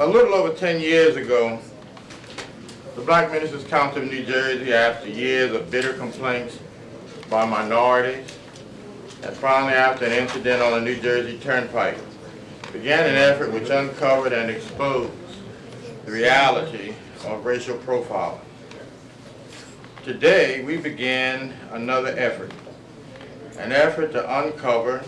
A little over 10 years ago, the Black Ministers Council of New Jersey, after years of bitter complaints by minorities, and finally after an incident on the New Jersey Turnpike, began an effort which uncovered and exposed the reality of racial profiling. Today, we begin another effort, an effort to uncover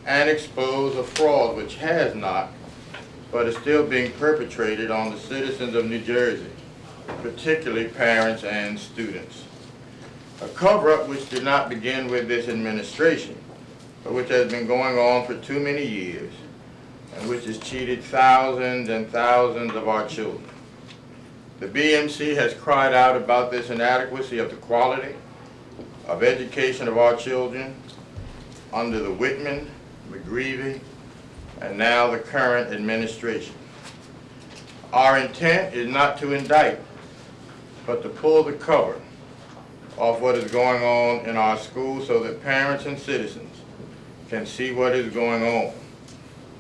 and expose a fraud which has not, but is still being perpetrated on the citizens of New Jersey, particularly parents and students. A cover-up which did not begin with this administration, but which has been going on for too many years, and which has cheated thousands and thousands of our children. The BMC has cried out about this inadequacy of the quality of education of our children under the Whitman, McGreevey, and now the current administration. Our intent is not to indict, but to pull the cover off what is going on in our schools so that parents and citizens can see what is going on,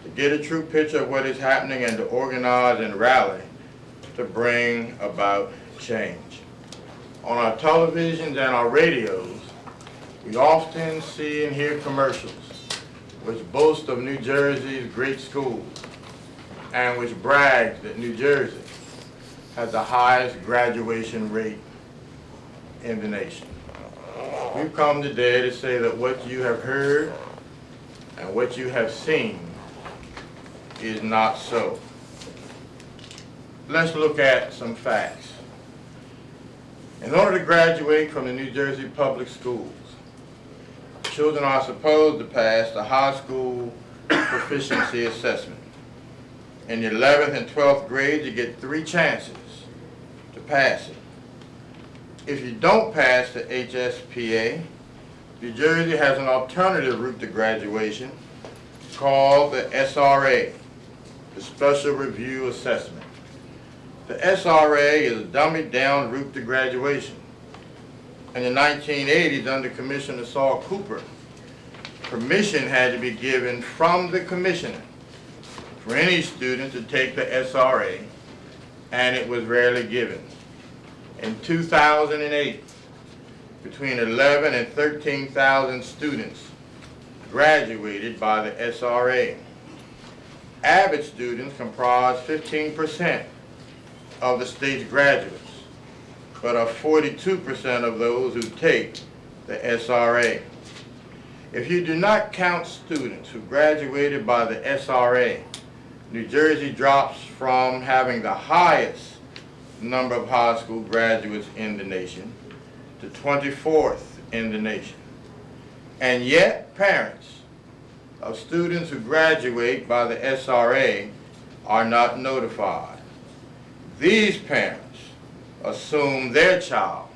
to get a true picture of what is happening and to organize and rally to bring about change. On our televisions and our radios, we often see and hear commercials which boast of New Jersey's great schools and which brags that New Jersey has the highest graduation rate in the nation. We've come today to say that what you have heard and what you have seen is not so. Let's look at some facts. In order to graduate from the New Jersey public schools, children are supposed to pass the high school proficiency assessment. In the 11th and 12th grade, you get 3 chances to pass it. If you don't pass the HSPA, New Jersey has an alternative route to graduation called the SRA, the Special Review Assessment. The SRA is a dummied-down route to graduation. In the 1980s, under Commissioner Saul Cooper, permission had to be given from the commissioner for any student to take the SRA, and it was rarely given. In 2008, between 11 and 13,000 students graduated by the SRA. Average students comprise 15% of the state's graduates, but are 42% of those who take the SRA. If you do not count students who graduated by the SRA, New Jersey drops from having the highest number of high school graduates in the nation to 24th in the nation. And yet, parents of students who graduate by the SRA are not notified. These parents assume their child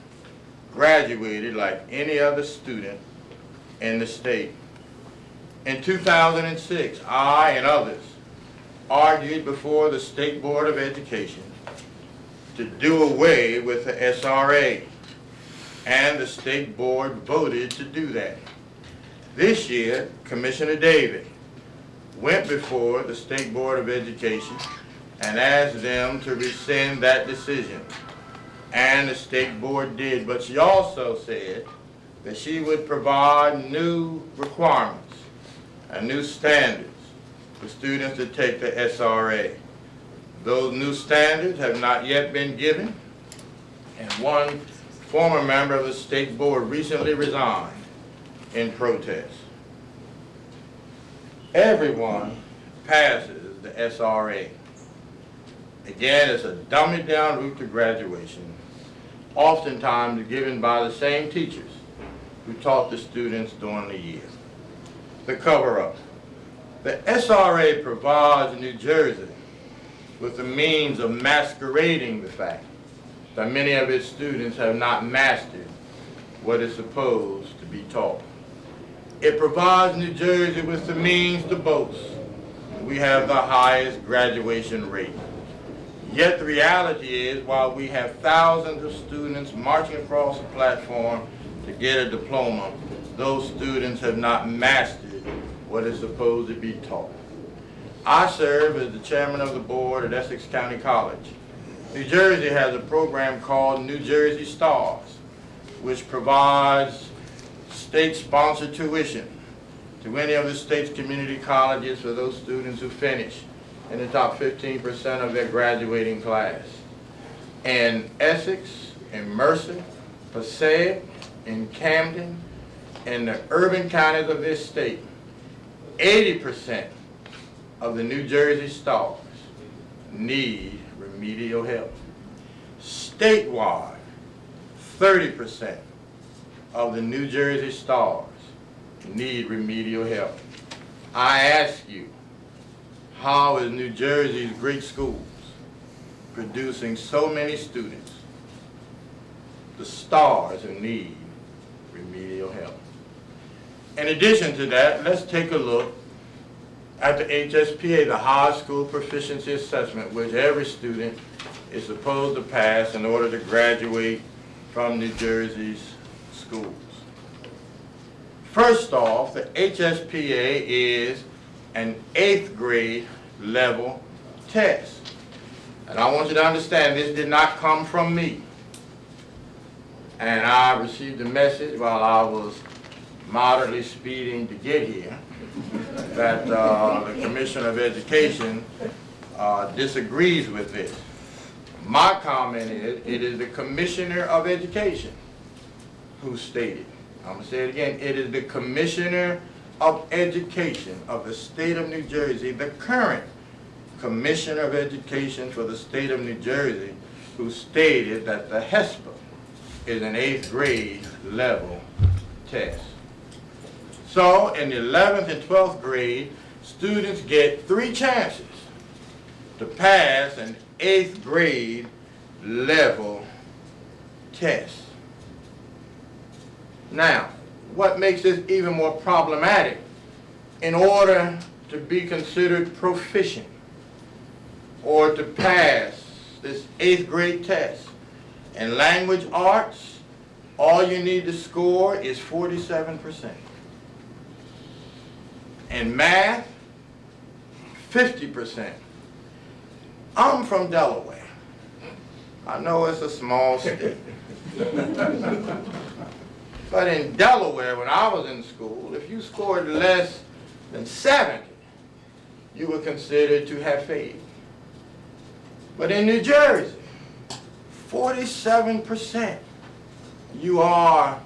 graduated like any other student in the state. In 2006, I and others argued before the State Board of Education to do away with the SRA, and the State Board voted to do that. This year, Commissioner David went before the State Board of Education and asked them to rescind that decision. And the State Board did, but she also said that she would provide new requirements and new standards for students to take the SRA. Those new standards have not yet been given, and one former member of the State Board recently resigned in protest. Everyone passes the SRA. Again, it's a dummied-down route to graduation, oftentimes given by the same teachers who taught the students during the year. The cover-up. The SRA provides New Jersey with the means of masquerading the fact that many of its students have not mastered what is supposed to be taught. It provides New Jersey with the means to boast we have the highest graduation rate. Yet the reality is, while we have thousands of students marching across the platform to get a diploma, those students have not mastered what is supposed to be taught. I serve as the chairman of the board at Essex County College. New Jersey has a program called New Jersey Stars, which provides state-sponsored tuition to any of the state's community colleges for those students who finish in the top 15% of their graduating class. In Essex, in Mercer, Passaic, in Camden, in the urban counties of this state, 80% of the New Jersey Stars need remedial help. Statewide, 30% of the New Jersey Stars need remedial help. I ask you, how is New Jersey's great schools producing so many students, the stars who need remedial help? In addition to that, let's take a look at the HSPA, the High School Proficiency Assessment, which every student is supposed to pass in order to graduate from New Jersey's schools. First off, the HSPA is an 8th grade level test. And I want you to understand, this did not come from me. And I received a message while I was moderately speeding to get here that the Commissioner of Education disagrees with this. My comment is, it is the Commissioner of Education who stated, I'm going to say it again, it is the Commissioner of Education of the state of New Jersey, the current Commissioner of Education for the state of New Jersey, who stated that the HESPA is an 8th grade level test. So in the 11th and 12th grade, students get 3 chances to pass an 8th grade level test. Now, what makes this even more problematic, in order to be considered proficient or to pass this 8th grade test in language arts, all you need to score is 47%. In math, 50%. I'm from Delaware. I know it's a small state. But in Delaware, when I was in school, if you scored less than 70, you were considered to have failed. But in New Jersey, 47%, you are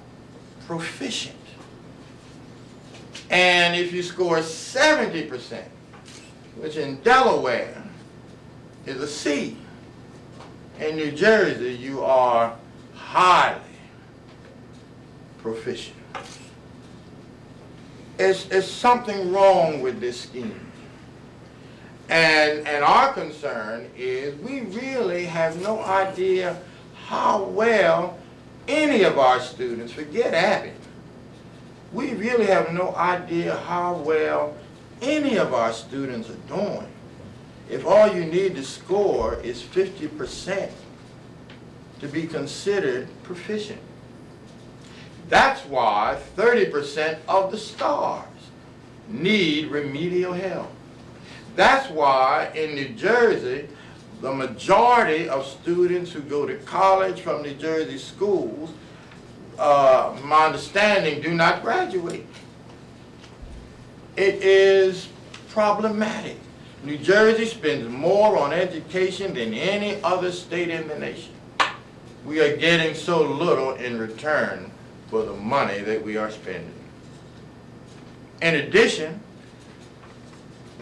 proficient. And if you score 70%, which in Delaware is a C, in New Jersey you are highly proficient. It's something wrong with this scheme. And our concern is we really have no idea how well any of our students, forget Abbott, we really have no idea how well any of our students are doing if all you need to score is 50% to be considered proficient. That's why 30% of the stars need remedial help. That's why in New Jersey, the majority of students who go to college from New Jersey schools, my understanding, do not graduate. It is problematic. New Jersey spends more on education than any other state in the nation. We are getting so little in return for the money that we are spending. In addition,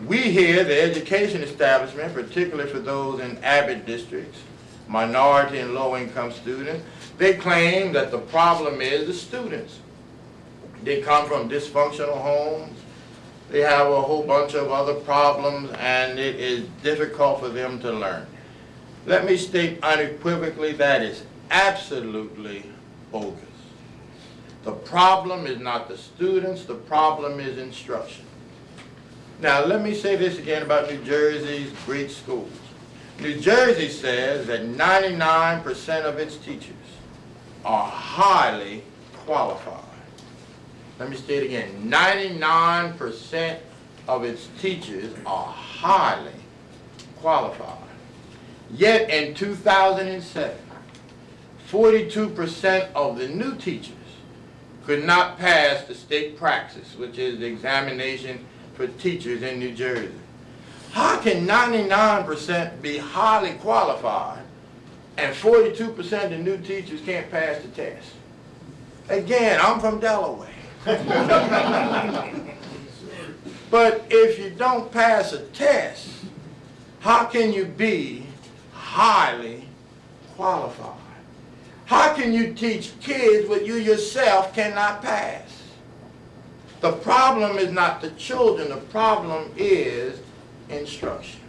we hear the education establishment, particularly for those in Abbott districts, minority and low-income students, they claim that the problem is the students. They come from dysfunctional homes, they have a whole bunch of other problems, and it is difficult for them to learn. Let me state unequivocally that is absolutely bogus. The problem is not the students, the problem is instruction. Now let me say this again about New Jersey's great schools. New Jersey says that 99% of its teachers are highly qualified. Let me state it again, 99% of its teachers are highly qualified. Yet in 2007, 42% of the new teachers could not pass the state praxis, which is the examination for teachers in New Jersey. How can 99% be highly qualified and 42% of the new teachers can't pass the test? Again, I'm from Delaware. But if you don't pass a test, how can you be highly qualified? How can you teach kids what you yourself cannot pass? The problem is not the children, the problem is instruction.